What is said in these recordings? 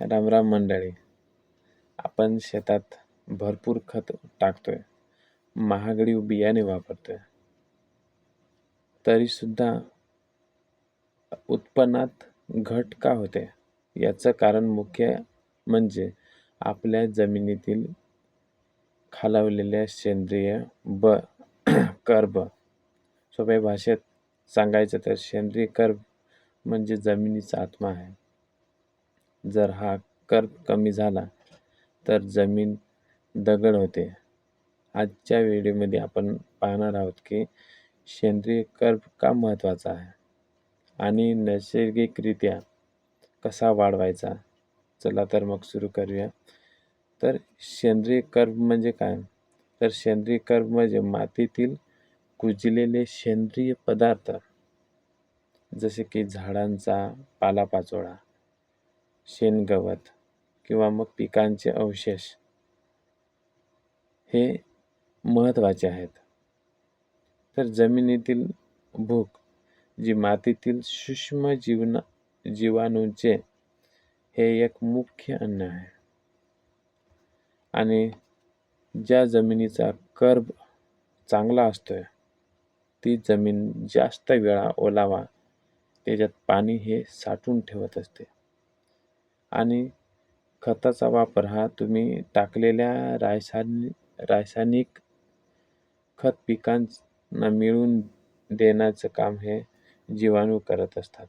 रामराम मंडळी. आपण शेतात भरपूर खत टाकतोय, महागडी बियाणे वापरतोय, तरी सुद्धा उत्पन्नात घट का होते? याचं कारण मुख्य म्हणजे आपल्या जमिनीतील खालावलेल्या सेंद्रिय कर्ब. सोप्या भाषेत सांगायचं तर सेंद्रिय कर्ब म्हणजे जमिनीचा आत्मा आहे. जर हा कर्ब कमी झाला तर जमीन दगड होते. आजच्या व्हिडिओमध्ये आपण पाहणार आहोत की सेंद्रिय कर्ब का महत्त्वाचा आहे आणि नैसर्गिकरित्या कसा वाढवायचा. चला तर मग सुरू करूया. तर सेंद्रिय कर्ब म्हणजे काय? तर सेंद्रिय कर्ब म्हणजे मातीतील कुजलेले सेंद्रिय पदार्थ, जसे की झाडांचा पालापाचोळा, शेणगवत किंवा मग पिकांचे अवशेष, हे महत्त्वाचे आहेत. तर जमिनीतील भूक, जी मातीतील सूक्ष्म जीवाणूंचे हे एक मुख्य अन्न आहे. आणि ज्या जमिनीचा कर्ब चांगला असतोय ती जमीन जास्त वेळा ओलावा, त्याच्यात पाणी हे साठवून ठेवत असते. आणि खताचा वापर हा तुम्ही टाकलेल्या रासायनिक खत पिकांना मिळवून देण्याचं काम हे जीवाणू करत असतात.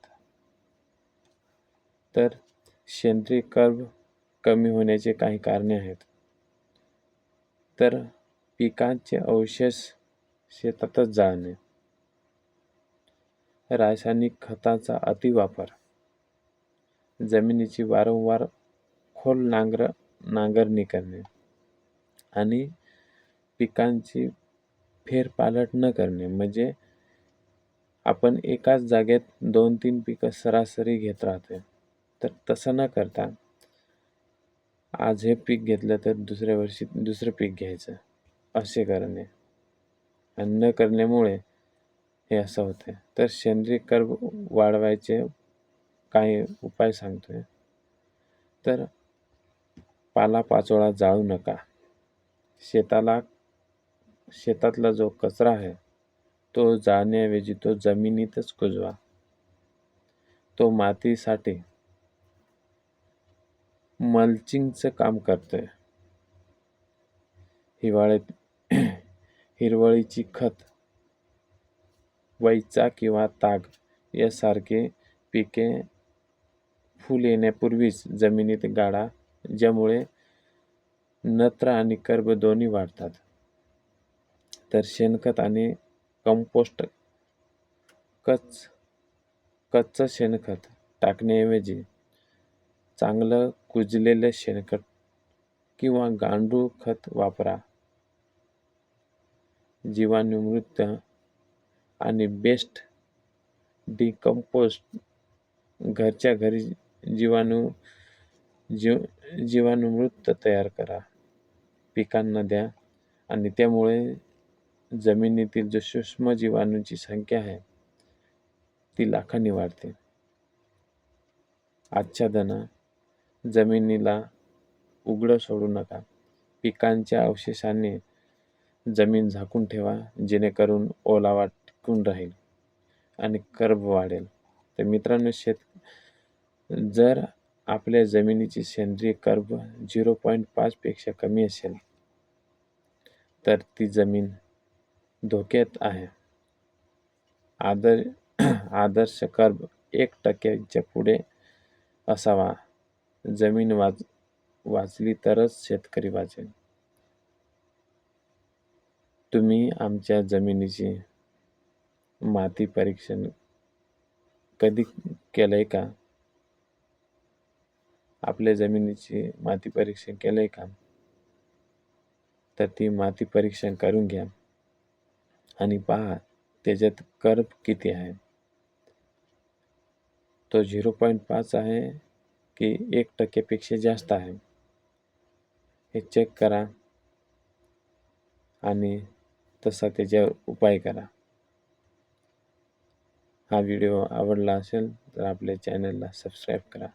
तर सेंद्रिय कर्ब कमी होण्याचे काही कारणे आहेत. तर पिकांचे अवशेष शेतातच जाळणे, रासायनिक खताचा अतिवापर, जमिनीची वारंवार खोल नांगरणी करणे आणि पिकांची फेरपालट न करणे. म्हणजे आपण एकाच जागेत 2-3 पिकं सरासरी घेत राहतोय. तर तसं न करता आज हे पीक घेतलं तर दुसऱ्या वर्षी दुसरं पीक घ्यायचं, असे करणे. आणि न करण्यामुळे हे असं होतं. तर सेंद्रिय कर्ब वाढवायचे काही उपाय सांगतोय. तर पालापाचोळा जाळू नका. शेतातला जो कचरा आहे तो जाळण्याऐवजी तो जमिनीतच कुजवा. तो मातीसाठी मल्चिंगचं काम करतोय. हिवाळ्यात हिरवळीची खत, वैचा किंवा ताग यासारखे पिके फूल येण्यापूर्वीच जमिनीत गाडा, ज्यामुळे नत्र आणि कर्ब दोन्ही वाढतात. तर शेणखत आणि कंपोस्ट, कच्चं शेणखत टाकण्याऐवजी चांगलं कुजलेलं शेणखत किंवा गांडूळ खत वापरा. जीवाणूमुक्त आणि बेस्ट डिकंपोस्ट घरच्या घरी जीवाणूमुक्त तयार करा, पिकांना द्या आणि त्यामुळे जमिनीतील जो सूक्ष्म जीवाणूंची संख्या आहे ती लाखांनी वाढते. आच्छादना, जमिनीला उघडं सोडू नका. पिकांच्या अवशेषांनी जमीन झाकून ठेवा, जेणेकरून ओलावा टिकून राहील आणि कर्ब वाढेल. तर मित्रांनो, जर आपल्या जमिनीची सेंद्रिय कर्ब 0.5 पेक्षा कमी असेल तर ती जमीन धोक्यात आहे. आदर्श कर्ब 1% पुढे असावा. जमीन वाचली तरच शेतकरी वाचेल. तुम्ही आमच्या जमिनीची माती परीक्षण कधी केलंय का? आपल्या जमिनीची माती परीक्षण केलंय का? तर ती माती परीक्षण करून घ्या आणि पहा त्याच्यात कर्ब किती आहे. तो 0.5 आहे की 1% पेक्षा जास्त आहे, हे चेक करा आणि तसा त्याच्यावर उपाय करा. हा व्हिडिओ आवडला असेल तर आपल्या चॅनलला सबस्क्राईब करा.